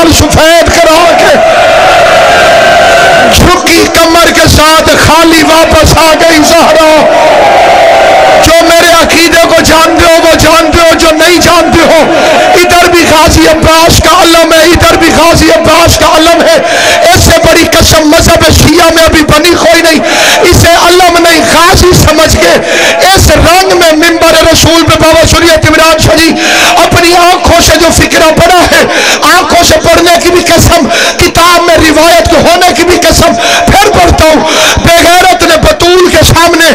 بال سفید کرا کے جھکی کمر کے ساتھ خالی واپس آ گئی زہرا. جو میرے عقیدے کو جانتے ہو وہ جانتے ہو، جو نہیں جانتے ہو ادھر بھی غازی عباس کا علم ہے، ادھر بھی غازی عباس کا علم ہے. اس سے بڑی قسم مذہب شیعہ میں ابھی بنی کوئی نہیں. اسے علم نہیں غازی سمجھ کے اس رنگ میں منبر رسول پہ بابا شریعت عمران شاہ اپنی آنکھوں سے جو فکرہ پڑا ہے، آنکھوں سے پڑھنے کی بھی قسم، کتاب میں روایت کے ہونے کی بھی قسم. پھر پڑھتا ہوں، بے غیرت نے بطول کے سامنے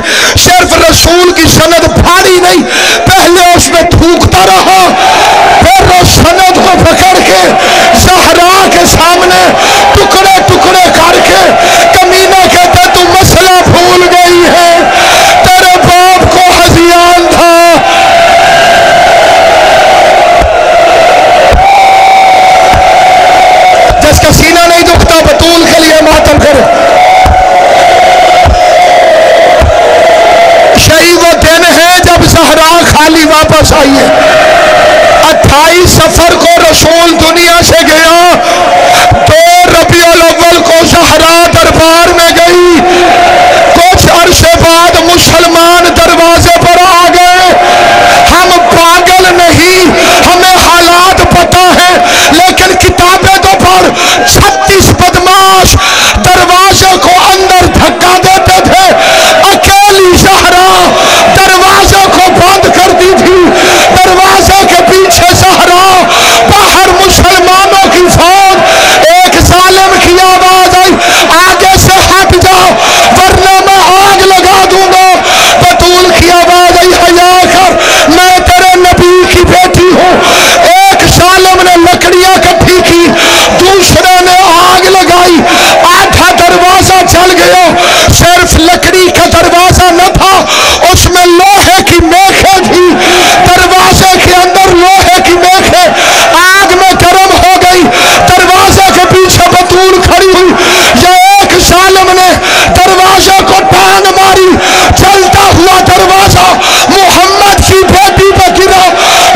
صرف رسول کی سند بھاری نہیں، پہلے اس میں تھوکتا رہا، پھر اس سند کو پکڑ کے زہرا کے سامنے ٹکڑے ٹکڑے کر کے کمینہ کہتا تو مسئلہ بھول گئی ہے، تیرے باپ کو ہذیان تھا. جس کا سینہ نہیں دکھتا بطول کے لیے ماتم کرے. یہی وہ دن ہے جب زہرا خالی واپس آئی ہے. 28 صفر کو رسول دنیا سے گیا، 2 ربیع الاول کو زہرا دربار میں گئی. کچھ عرصے بعد مسلمان دروازے پر آ گئے. ہم پاگل نہیں، ہمیں حالات پتہ ہے، لیکن کتابیں تو پڑھ. 36 بدماش دروازے کو اندر دھکا دیتے تھے، اکیلی زہرا دروازے کو بند کر دی تھی. دروازے کے پیچھے زہرا، باہر مسلمانوں کی فوج. ایک ظالم کی آواز آئی، آگے سے ہٹ جاؤ ورنہ میں آگ لگا دوں گا. بطول کی آواز آئی، حیا کر، میں تیرے نبی کی بیٹی ہوں. ایک ظالم نے لکڑیاں اکٹھی کی، دوسرے نے آگ لگائی، آدھا دروازہ جل گیا. صرف لکڑی کا دروازہ نہ تھا، اس میں لوہے کی میخیں تھی. دروازے کے اندر لوہے کی میخیں آگ میں گرم ہو گئی. دروازے کے پیچھے بطول کھڑی ہوئی. یہ ایک ظالم نے دروازے کو ٹانگ ماری، جلتا ہوا دروازہ محمد کی بیٹی پہ گرا.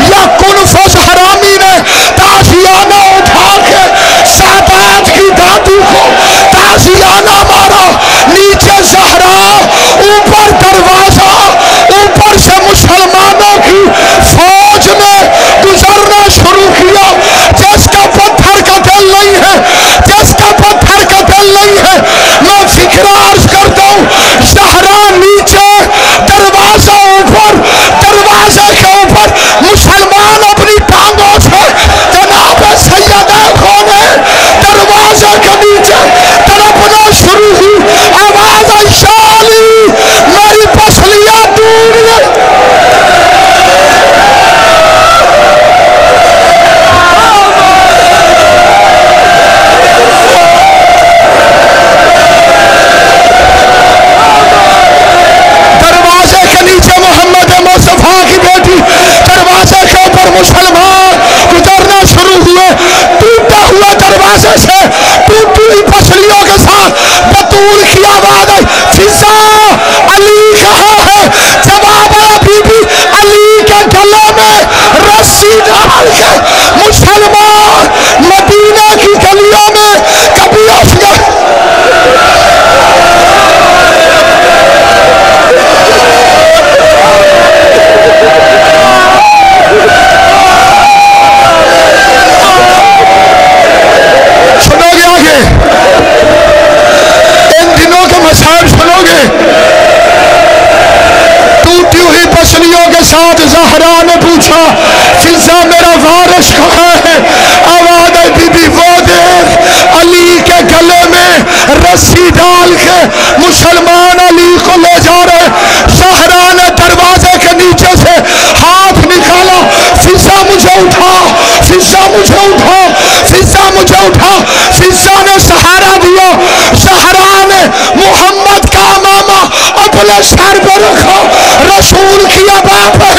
یا کنفس حرامی نے تازیانہ اٹھا کے سادات کی دادی کو تازیانہ مارا. نیچے زہرا، اوپر دروازہ، اوپر سے مسلمانوں کی فوج نے گزرنا شروع کیا. جس کا پتھر کا دل نہیں ہے، جس کا پتھر کا دل نہیں ہے، میں فکر عرض کرتا ہوں. زہرا نیچے، دروازہ اوپر، دروازے کے اوپر مسلمان اپنی ٹانگوں سے جناب سیدہ کھولے. دروازے کے نیچے تڑپنا شروع ہوئی. آواز آئی، شالی میری پسلیاں ٹوٹ گئی. دروازے کے نیچے محمد مصطفیٰ کی بیٹی، دروازے کے اوپر مسلمان گزرنا شروع ہوئے. ٹوٹا ہوا دروازے سے ٹوٹی ہوئی پسلیوں کے ساتھ بطول کی آواز آئی، فضا علی کہاں ہے؟ جواب آیا، بی بی علی کے گلے میں رسی ڈال کے. مسلمان مدینہ کی گلیوں میں کبھی اس نے سنو گے آگے، ان دنوں کے مسائل سنو گے. ٹوٹی ہوئی پسلیوں کے ساتھ زہرا نے پوچھا، فضا میرا وارث کہاں ہے؟ آواز آئی، بی بی وہ دیکھ، علی کے گلے میں رسی ڈال کے مسلمان علی کو لے جا رہے. زہرا نے دروازے کے نیچے سے ہاتھ نکالا، فضا مجھے اٹھا، فضا مجھے اٹھا، فضا مجھے اٹھا. فضا نے سہارا دیا. زہرا نے محمد کا امامہ اپنے سر پر رکھا. رسول کی آبا پہ